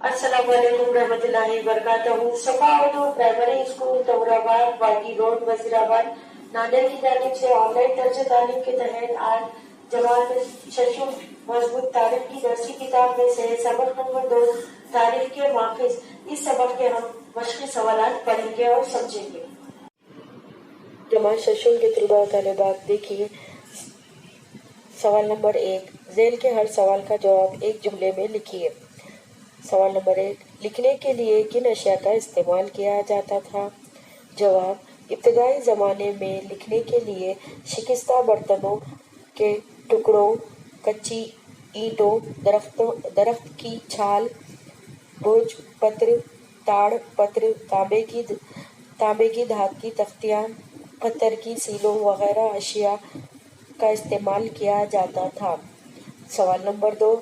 अस्सलाम वालेकुम रहमतुल्लाहि वबरकातुहू। सफा उर्दू प्राइमरी स्कूल तौराबाद बागी रोड वजीराबाद नादर की जानिब से ऑनलाइन दर्ज तालीम के तहत आज जमात शशुम मजबूत तारीफ की दरसी किताब में से सबक नंबर 2 तारीफ के माखिज। इस सबक के हम मशक़ी सवालात पढ़ेंगे और समझेंगे। जमात शशुम के तलबा और तालिबात देखिए। सवाल नंबर 1, ज़ेल के हर सवाल का जवाब एक जुमले में लिखिए। सवाल नंबर 1, लिखने के लिए किन अशिया का इस्तेमाल किया जाता था? जवाब, इब्तदाई ज़माने में लिखने के लिए शिकस्ता बर्तनों के टुकड़ों, कच्ची ईंटों, दरख्त की छाल, भोजपत्र, ताड़ पत्र, तांबे की धात की तख्तियाँ, पत्थर की सीलों वगैरह अशिया का इस्तेमाल किया जाता था। सवाल नंबर 2,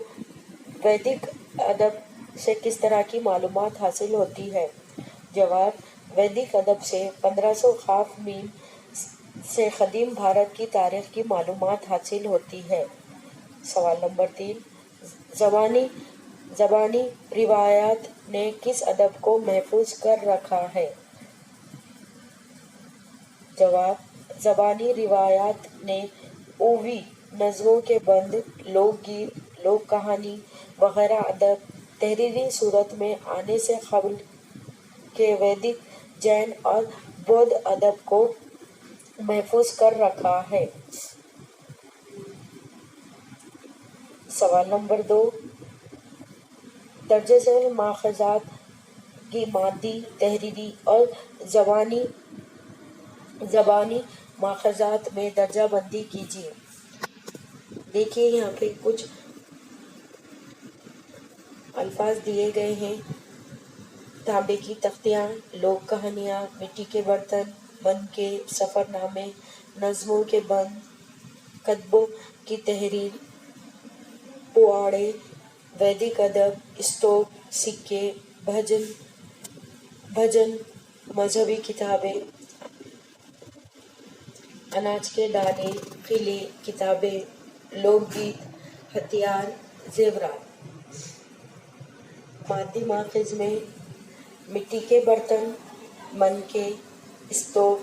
वैदिक अदब से किस तरह की मालूमात हासिल होती है? जवाब, वैदिक अदब से 1500 ख़ाफ मील से क़दीम भारत की तारीख़ की मालूमात हासिल होती है। सवाल नंबर 3, ज़बानी रिवायात ने किस अदब को महफूज कर रखा है? जवाब, ज़बानी रिवायात ने ओवी, नज़्मों के बंद, लोकगीत, लोक कहानी वगैरह अदब तहरीरी सूरत में आने से क़ब्ल के वैदिक, जैन और बौद्ध अदब को महफूज कर रखा है। सवाल नंबर 2, दर्जे ज़ैल माख़ज़ात की मादी, तहरीरी और ज़बानी माख़ज़ात में दर्जा बंदी कीजिए। देखिए यहाँ पे कुछ अल्फाज दिए गए हैं। तांबे की तख्तियाँ, लोक कहानियाँ, मिट्टी के बर्तन, बन के सफ़रनामे, नज़्मों के बंद, कतबों की तहरीर, पुआड़े, वैदिक अदब, स्टोव, सिक्के, भजन, मजहबी किताबें, अनाज के दाने, किले, किताबें, लोकगीत, हथियार, ज़ेवरात। मादी माखिज में मिट्टी के बर्तन, मनके, स्टोव,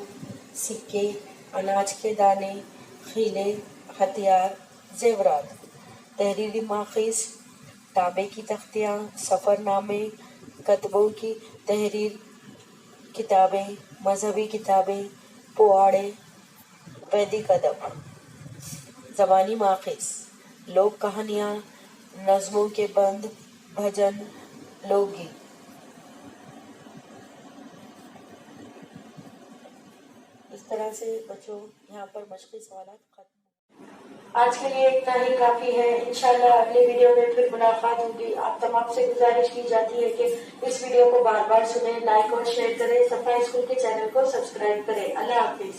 सिक्के, अनाज के दाने, खीले, हथियार, ज़ेवरात। तहरीरी माखिज, तांबे की तख्तियाँ, सफ़रनामे, कतबों की तहरीर, किताबें, मजहबी किताबें, पुआड़े, वैदिक अदब। ज़बानी माखिज, लोक कहानियाँ, नज़्मों के बंद, भजन, लोकगीत। इस तरह से बच्चों यहाँ पर मशक़ी सवालात खत्म। आज के लिए इतना ही काफ़ी है। इंशाल्लाह अगले वीडियो में फिर मुलाकात होगी। आप तमाम से गुजारिश की जाती है कि इस वीडियो को बार बार सुनें, लाइक और शेयर करें, सफा स्कूल के चैनल को सब्सक्राइब करें। अल्लाह हाफिज़।